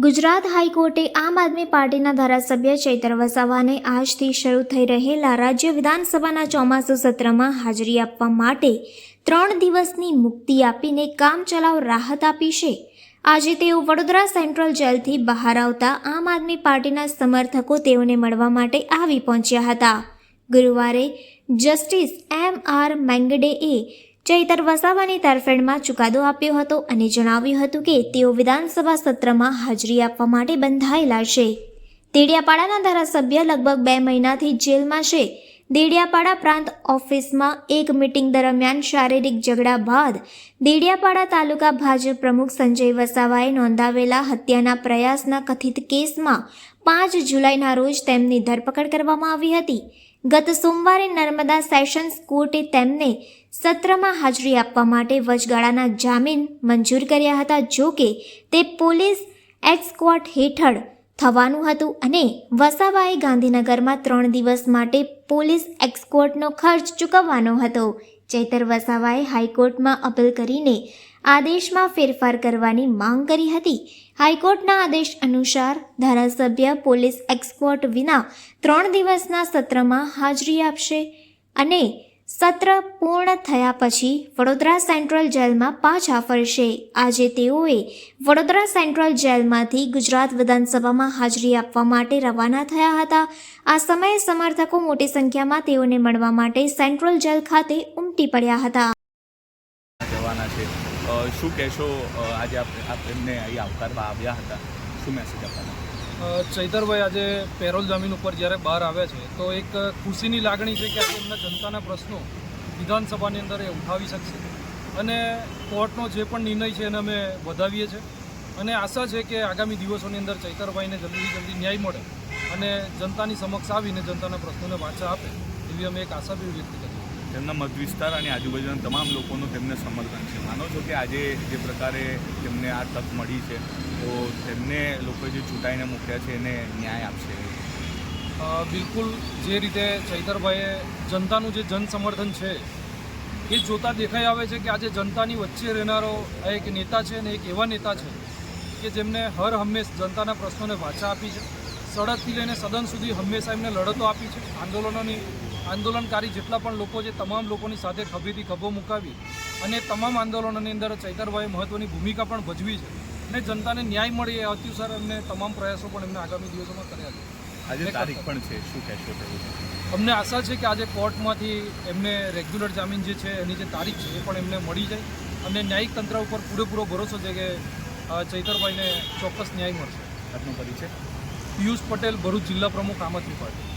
ગુજરાત હાઈકોર્ટે આમ આદમી પાર્ટીના ધારાસભ્ય ચૈતર વસાવાને આજથી શરૂ થઈ રહેલા રાજ્ય વિધાનસભાના ચોમાસુ સત્રમાં હાજરી આપવા માટે 3 દિવસની મુક્તિ આપીને કામચલાઉ રાહત આપી છે। આજે તેઓ વડોદરા સેન્ટ્રલ જેલથી બહાર આવતા આમ આદમી પાર્ટીના સમર્થકો તેઓને મળવા માટે આવી પહોંચ્યા હતા। ગુરુવારે જસ્ટિસ M.R. મેંગડેએ ચૈતર વસાવાની તરફેણમાં ચુકાદો આપ્યો હતો અને જણાવ્યું હતું કે તેઓ વિધાનસભા સત્રમાં હાજરી આપવા માટે બંધાયેલા છે। દેડિયાપાડાના ધારાસભ્ય લગભગ 2 મહિનાથી જેલમાં છે। દેડિયાપાડા પ્રાંત ઓફિસમાં એક મીટિંગ દરમિયાન શારીરિક ઝઘડા બાદ દેડિયાપાડા તાલુકા ભાજપ પ્રમુખ સંજય વસાવાએ નોંધાવેલા હત્યાના પ્રયાસના કથિત કેસમાં 5 જુલાઈના રોજ તેમની ધરપકડ કરવામાં આવી હતી। ગત સોમવારે નર્મદા સેશન્સ કોર્ટે તેમને સત્રમાં હાજરી આપવા માટે વચગાળાના જામીન મંજૂર કર્યા હતા। જો કે તે પોલીસ એસ્કોર્ટ હેઠળ થવાનું હતું અને વસાવાએ ગાંધીનગરમાં 3 દિવસ માટે પોલીસ એસ્કોર્ટનો ખર્ચ ચૂકવવાનો હતો। ચૈતર વસાવાએ હાઈકોર્ટમાં અપીલ કરીને આદેશમાં ફેરફાર કરવાની માંગ કરી હતી। હાઈકોર્ટના આદેશ અનુસાર ધારાસભ્ય પોલીસ એસ્કોર્ટ વિના 3 દિવસના સત્રમાં હાજરી આપશે અને સત્ર પૂર્ણ થયા પછી વડોદરા સેન્ટ્રલ જેલમાં પાછા ફરશે। આજે તેઓએ વડોદરા સેન્ટ્રલ જેલમાંથી ગુજરાત વિધાનસભામાં હાજરી આપવા માટે રવાના થયા હતા। આ સમયે સમર્થકો મોટી સંખ્યામાં તેઓને મળવા માટે સેન્ટ્રલ જેલ ખાતે ઉમટી પડ્યા હતા। શું કહેશો, આજે એમને અહીં આવકારવા આવ્યા હતા, શું મેસેજ આપવાના? ચૈતરભાઈ આજે પેરોલ જમીન ઉપર જ્યારે બહાર આવ્યા છે તો એક ખુશીની લાગણી છે કે આજે એમના જનતાના પ્રશ્નો વિધાનસભાની અંદર એ ઉઠાવી શકશે અને કોર્ટનો જે પણ નિર્ણય છે એને અમે વધાવીએ છીએ અને આશા છે કે આગામી દિવસોની અંદર ચૈતરભાઈને જલ્દી ન્યાય મળે અને જનતાની સમક્ષ આવીને જનતાના પ્રશ્નોને વાચા આપે એવી અમે એક આશા બી વ્યક્ત કરીએ। તેમના મત વિસ્તાર અને આજુબાજુના તમામ લોકોનું તેમને સમર્થન છે। માનો છો કે આજે જે પ્રકારે તેમને આ તક મળી છે તો તેમને લોકોએ જે ચૂંટાઈને મૂક્યા છે એને ન્યાય આપશે? બિલકુલ, જે રીતે ચૈતરભાઈએ જનતાનું જે જન સમર્થન છે એ જોતા દેખાઈ આવે છે કે આજે જનતાની વચ્ચે રહેનારો એક નેતા છે અને એક એવા નેતા છે કે જેમને હર હંમેશ જનતાના પ્રશ્નોને વાચા આપી છે। સડકથી લઈને સદન સુધી હંમેશા એમને લડતો આપી છે। આંદોલનકારી જેટલા પણ લોકો છે તમામ લોકોની સાથે ખભેથી ખભો મુકાવી અને તમામ આંદોલનોની અંદર ચૈતરભાઈએ મહત્ત્વની ભૂમિકા પણ ભજવી છે અને જનતાને ન્યાય મળે એ અતિસર એમને તમામ પ્રયાસો પણ એમને આગામી દિવસોમાં કર્યા છે। આજે તારીખ પણ છે, શું કહેશો? અમને આશા છે કે આજે કોર્ટમાંથી એમને રેગ્યુલર જામીન જે છે એની જે તારીખ છે એ પણ એમને મળી જાય અને ન્યાયિક તંત્ર ઉપર પૂરેપૂરો ભરોસો છે કે ચૈતરભાઈને ચોક્કસ ન્યાય મળશે। આપનો પરિચય? પિયુષ પટેલ, ભરૂચ જિલ્લા પ્રમુખ આમ આદમી પાર્ટી।